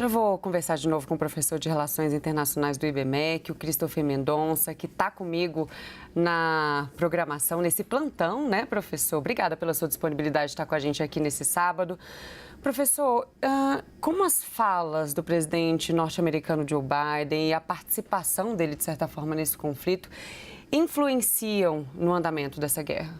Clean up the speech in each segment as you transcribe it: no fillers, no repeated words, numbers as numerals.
Já vou conversar de novo com o professor de Relações Internacionais do IBMEC, o Christopher Mendonça, que está comigo na programação, nesse plantão, né, professor? Obrigada pela sua disponibilidade de estar com a gente aqui nesse sábado. Professor, como as falas do presidente norte-americano Joe Biden e a participação dele, de certa forma, nesse conflito, influenciam no andamento dessa guerra?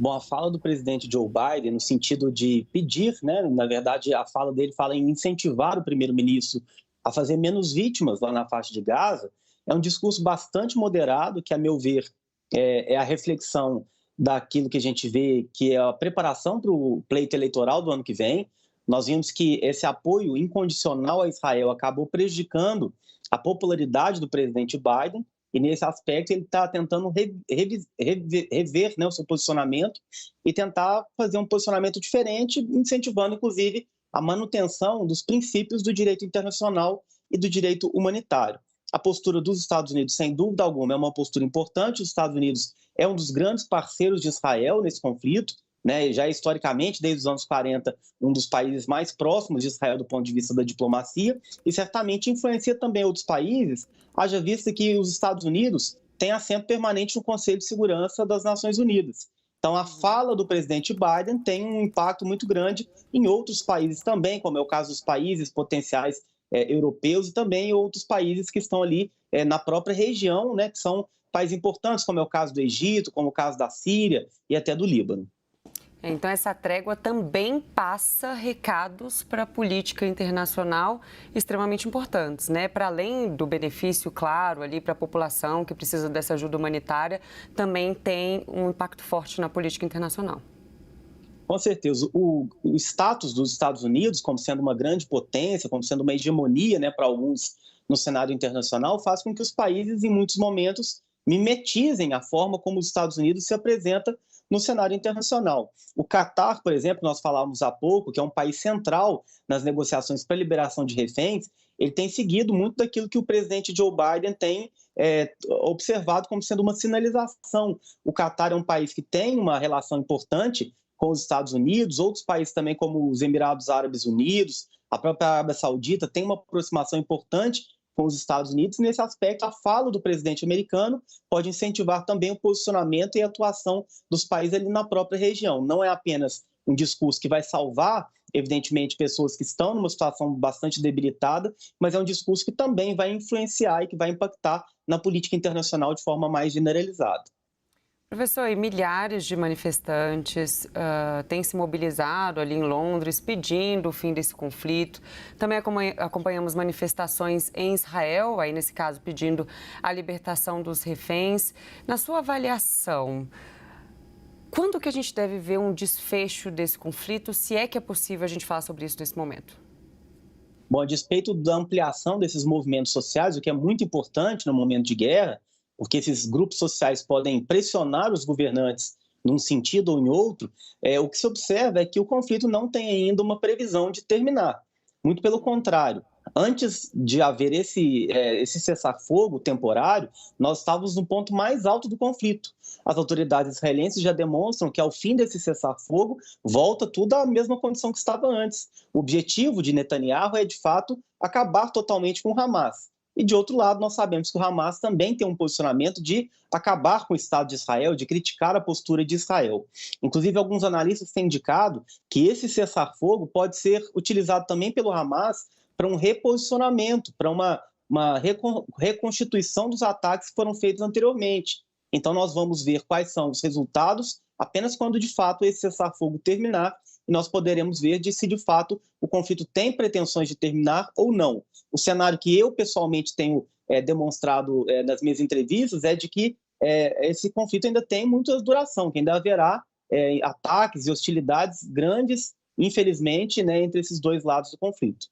Bom, a fala do presidente Joe Biden, no sentido de pedir, né, na verdade, a fala dele fala em incentivar o primeiro-ministro a fazer menos vítimas lá na faixa de Gaza, é um discurso bastante moderado, que, a meu ver, é a reflexão daquilo que a gente vê, que é a preparação para o pleito eleitoral do ano que vem. Nós vimos que esse apoio incondicional a Israel acabou prejudicando a popularidade do presidente Biden, e nesse aspecto ele está tentando rever, né, o seu posicionamento e tentar fazer um posicionamento diferente, incentivando, inclusive, a manutenção dos princípios do direito internacional e do direito humanitário. A postura dos Estados Unidos, sem dúvida alguma, é uma postura importante. Os Estados Unidos é um dos grandes parceiros de Israel nesse conflito, né, já historicamente, desde os anos 40, um dos países mais próximos de Israel do ponto de vista da diplomacia, e certamente influencia também outros países, haja vista que os Estados Unidos têm assento permanente no Conselho de Segurança das Nações Unidas. Então, a fala do presidente Biden tem um impacto muito grande em outros países também, como é o caso dos países potenciais europeus e também outros países que estão ali na própria região, né, que são países importantes, como é o caso do Egito, como o caso da Síria e até do Líbano. Então, essa trégua também passa recados para a política internacional extremamente importantes, né? Para além do benefício, claro, ali para a população que precisa dessa ajuda humanitária, também tem um impacto forte na política internacional. Com certeza. O status dos Estados Unidos, como sendo uma grande potência, como sendo uma hegemonia, né, para alguns no cenário internacional, faz com que os países, em muitos momentos, mimetizem a forma como os Estados Unidos se apresenta no cenário internacional. O Catar, por exemplo, nós falávamos há pouco, que é um país central nas negociações para a liberação de reféns, ele tem seguido muito daquilo que o presidente Joe Biden tem observado como sendo uma sinalização. O Catar é um país que tem uma relação importante com os Estados Unidos, outros países também, como os Emirados Árabes Unidos, a própria Arábia Saudita, tem uma aproximação importante com os Estados Unidos. Nesse aspecto, a fala do presidente americano pode incentivar também o posicionamento e a atuação dos países ali na própria região. Não é apenas um discurso que vai salvar, evidentemente, pessoas que estão numa situação bastante debilitada, mas é um discurso que também vai influenciar e que vai impactar na política internacional de forma mais generalizada. Professor, e milhares de manifestantes têm se mobilizado ali em Londres pedindo o fim desse conflito. Também acompanhamos manifestações em Israel, aí nesse caso pedindo a libertação dos reféns. Na sua avaliação, quando que a gente deve ver um desfecho desse conflito, se é que é possível a gente falar sobre isso nesse momento? Bom, a despeito da ampliação desses movimentos sociais, o que é muito importante no momento de guerra, porque esses grupos sociais podem pressionar os governantes num sentido ou em outro, o que se observa é que o conflito não tem ainda uma previsão de terminar. Muito pelo contrário. Antes de haver esse cessar-fogo temporário, nós estávamos no ponto mais alto do conflito. As autoridades israelenses já demonstram que, ao fim desse cessar-fogo, volta tudo à mesma condição que estava antes. O objetivo de Netanyahu é, de fato, acabar totalmente com o Hamas. E, de outro lado, nós sabemos que o Hamas também tem um posicionamento de acabar com o Estado de Israel, de criticar a postura de Israel. Inclusive, alguns analistas têm indicado que esse cessar-fogo pode ser utilizado também pelo Hamas para um reposicionamento, para uma reconstituição dos ataques que foram feitos anteriormente. Então, nós vamos ver quais são os resultados apenas quando, de fato, esse cessar-fogo terminar, e nós poderemos ver se, de fato, o conflito tem pretensões de terminar ou não. O cenário que eu, pessoalmente, tenho demonstrado nas minhas entrevistas é de que esse conflito ainda tem muita duração, que ainda haverá ataques e hostilidades grandes, infelizmente, né, entre esses dois lados do conflito.